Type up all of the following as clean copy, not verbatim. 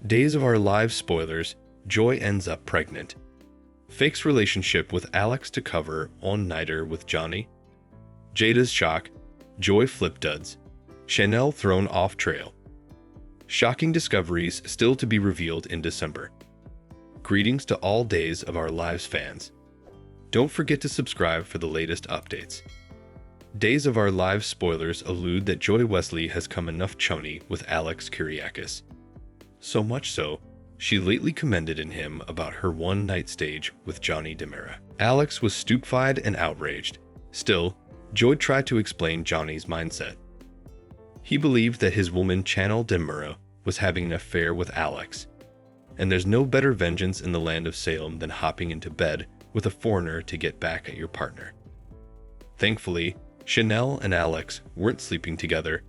Days of Our Lives spoilers, Joy ends up pregnant. Fakes relationship with Alex to cover all-nighter with Johnny. Jada's shock, Joy flip duds. Chanel thrown off trail. Shocking discoveries still to be revealed in December. Greetings to all Days of Our Lives fans. Don't forget to subscribe for the latest updates. Days of Our Lives spoilers allude that Joy Wesley has come enough chummy with Alex Kyriakis. So much so, she lately commended in him about her one-night stage with Johnny DiMera. Alex was stupefied and outraged. Still, Joy tried to explain Johnny's mindset. He believed that his woman Chanel DiMera was having an affair with Alex. And there's no better vengeance in the land of Salem than hopping into bed with a foreigner to get back at your partner. Thankfully, Chanel and Alex weren't sleeping together,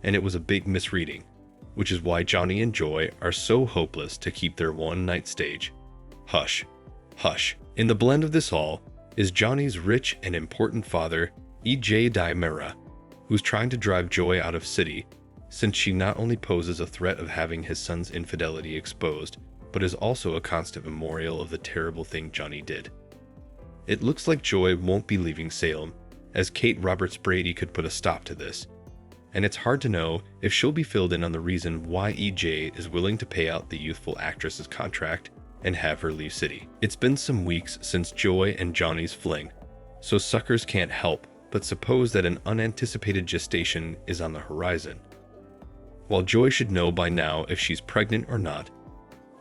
and it was a big misreading, which is why Johnny and Joy are so hopeless to keep their one-night stage. Hush, hush. In the blend of this all is Johnny's rich and important father, E.J. DiMera, who's trying to drive Joy out of city, since she not only poses a threat of having his son's infidelity exposed, but is also a constant memorial of the terrible thing Johnny did. It looks like Joy won't be leaving Salem, as Kate Roberts Brady could put a stop to this, and it's hard to know if she'll be filled in on the reason why EJ is willing to pay out the youthful actress's contract and have her leave city. It's been some weeks since Joy and Johnny's fling, so suckers can't help but suppose that an unanticipated gestation is on the horizon. While Joy should know by now if she's pregnant or not,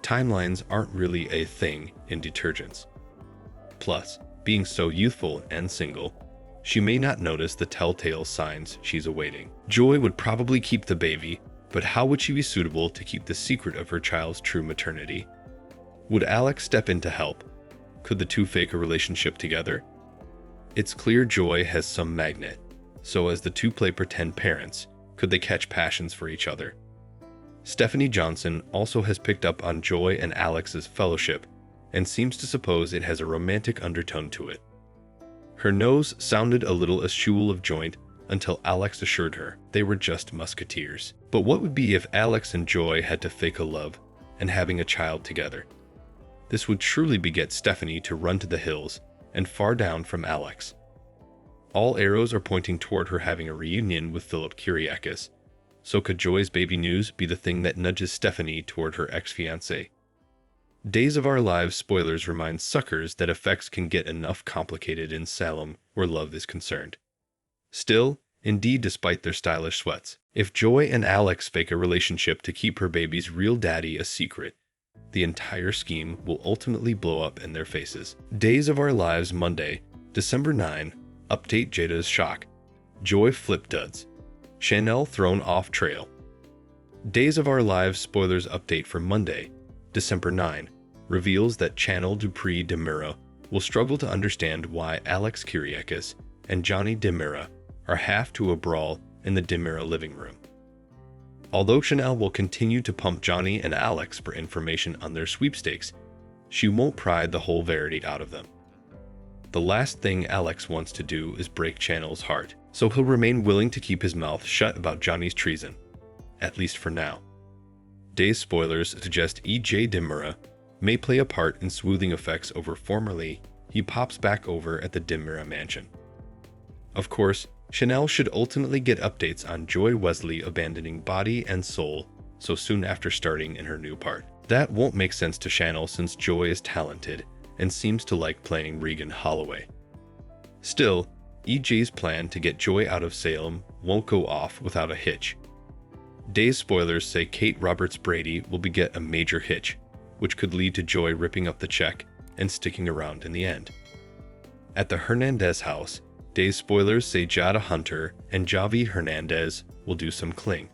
timelines aren't really a thing in detergents. Plus, being so youthful and single, she may not notice the telltale signs she's awaiting. Joy would probably keep the baby, but how would she be suitable to keep the secret of her child's true maternity? Would Alex step in to help? Could the two fake a relationship together? It's clear Joy has some magnet, so as the two play pretend parents, could they catch passions for each other? Stephanie Johnson also has picked up on Joy and Alex's fellowship and seems to suppose it has a romantic undertone to it. Her nose sounded a little eschewal of joint until Alex assured her they were just musketeers. But what would be if Alex and Joy had to fake a love and having a child together? This would truly beget Stephanie to run to the hills and far down from Alex. All arrows are pointing toward her having a reunion with Philip Kyriakis, so could Joy's baby news be the thing that nudges Stephanie toward her ex-fiancé? Days of Our Lives spoilers remind suckers that effects can get enough complicated in Salem where love is concerned. Still, indeed despite their stylish sweats, if Joy and Alex fake a relationship to keep her baby's real daddy a secret, the entire scheme will ultimately blow up in their faces. Days of Our Lives Monday, December 9, update Jada's shock. Joy flip duds. Chanel thrown off trail. Days of Our Lives spoilers update for Monday, December 9, reveals that Chanel Dupree DiMera will struggle to understand why Alex Kyriakis and Johnny DiMera are half to a brawl in the DiMera living room. Although Chanel will continue to pump Johnny and Alex for information on their sweepstakes, she won't pry the whole verity out of them. The last thing Alex wants to do is break Chanel's heart, so he'll remain willing to keep his mouth shut about Johnny's treason, at least for now. Days spoilers suggest E.J. DiMera may play a part in smoothing effects over formerly he pops back over at the DiMera mansion. Of course, Chanel should ultimately get updates on Joy Wesley abandoning body and soul so soon after starting in her new part. That won't make sense to Chanel since Joy is talented and seems to like playing Regan Holloway. Still, E.J.'s plan to get Joy out of Salem won't go off without a hitch. Days spoilers say Kate Roberts Brady will beget a major hitch, which could lead to Joy ripping up the check and sticking around in the end. At the Hernandez house, Days spoilers say Jada Hunter and Javi Hernandez will do some cling.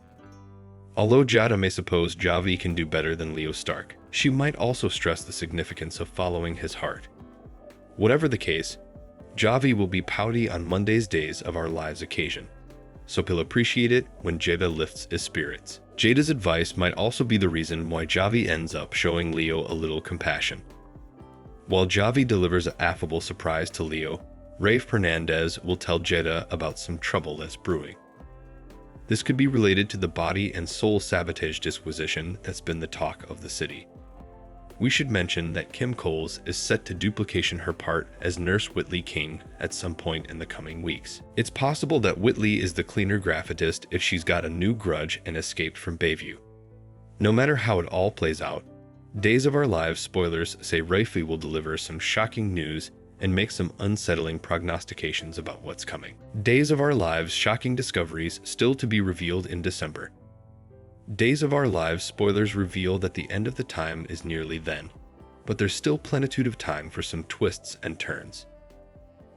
Although Jada may suppose Javi can do better than Leo Stark, she might also stress the significance of following his heart. Whatever the case, Javi will be pouty on Monday's Days of Our Lives occasion, so he'll appreciate it when Jada lifts his spirits. Jada's advice might also be the reason why Javi ends up showing Leo a little compassion. While Javi delivers an affable surprise to Leo, Rafe Hernandez will tell Jada about some trouble that's brewing. This could be related to the body and soul sabotage disquisition that's been the talk of the city. We should mention that Kim Coles is set to duplication her part as Nurse Whitley King at some point in the coming weeks. It's possible that Whitley is the cleaner graphitist if she's got a new grudge and escaped from Bayview. No matter how it all plays out, Days of Our Lives spoilers say Rafie will deliver some shocking news and make some unsettling prognostications about what's coming. Days of Our Lives shocking discoveries still to be revealed in December. Days of Our Lives spoilers reveal that the end of the time is nearly then, but there's still plenitude of time for some twists and turns.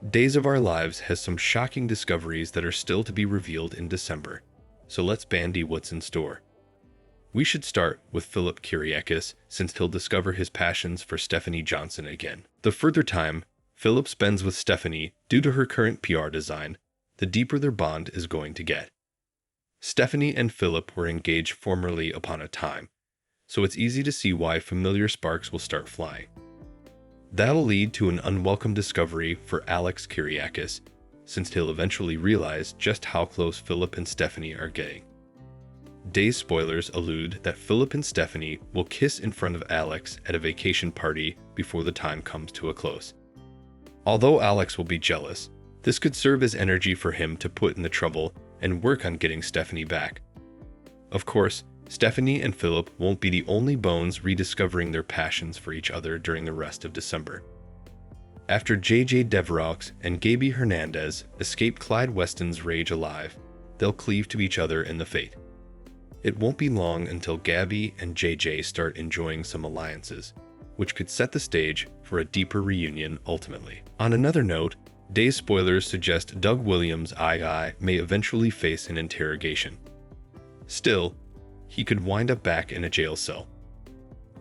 Days of Our Lives has some shocking discoveries that are still to be revealed in December, so let's bandy what's in store. We should start with Philip Kyriakis, since he'll discover his passions for Stephanie Johnson again. The further time Philip spends with Stephanie due to her current PR design, the deeper their bond is going to get. Stephanie and Philip were engaged formerly upon a time, so it's easy to see why familiar sparks will start flying. That'll lead to an unwelcome discovery for Alex Kyriakis, since he'll eventually realize just how close Philip and Stephanie are getting. Days spoilers allude that Philip and Stephanie will kiss in front of Alex at a vacation party before the time comes to a close. Although Alex will be jealous, this could serve as energy for him to put in the trouble and work on getting Stephanie back. Of course, Stephanie and Philip won't be the only bones rediscovering their passions for each other during the rest of December. After J.J. Deveroux and Gaby Hernandez escape Clyde Weston's rage alive, they'll cleave to each other in the fate. It won't be long until Gabby and JJ start enjoying some alliances, which could set the stage for a deeper reunion ultimately. On another note, Days spoilers suggest Doug Williams' II may eventually face an interrogation. Still, he could wind up back in a jail cell.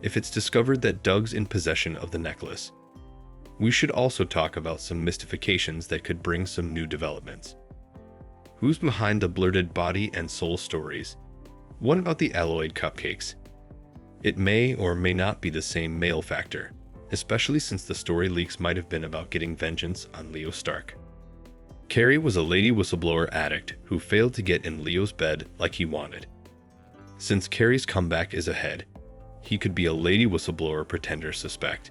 If it's discovered that Doug's in possession of the necklace, we should also talk about some mystifications that could bring some new developments. Who's behind the blurted body and soul stories? What about the alloyed cupcakes? It may or may not be the same male factor, especially since the story leaks might have been about getting vengeance on Leo Stark. Carrie was a lady whistleblower addict who failed to get in Leo's bed like he wanted. Since Carrie's comeback is ahead, he could be a lady whistleblower pretender suspect.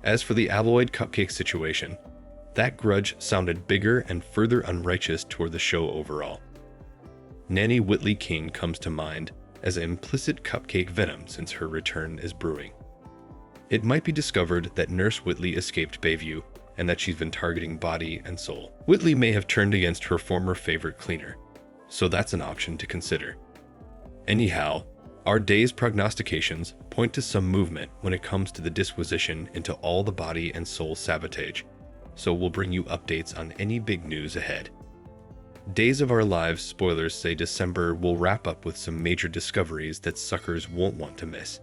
As for the alloyed cupcake situation, that grudge sounded bigger and further unrighteous toward the show overall. Nanny Whitley King comes to mind as an implicit cupcake venom since her return is brewing. It might be discovered that Nurse Whitley escaped Bayview and that she's been targeting body and soul. Whitley may have turned against her former favorite cleaner, so that's an option to consider. Anyhow, our day's prognostications point to some movement when it comes to the disquisition into all the body and soul sabotage, so we'll bring you updates on any big news ahead. Days of Our Lives spoilers say December will wrap up with some major discoveries that suckers won't want to miss.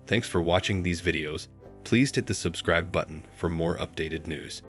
Thanks for watching these videos. Please hit the subscribe button for more updated news.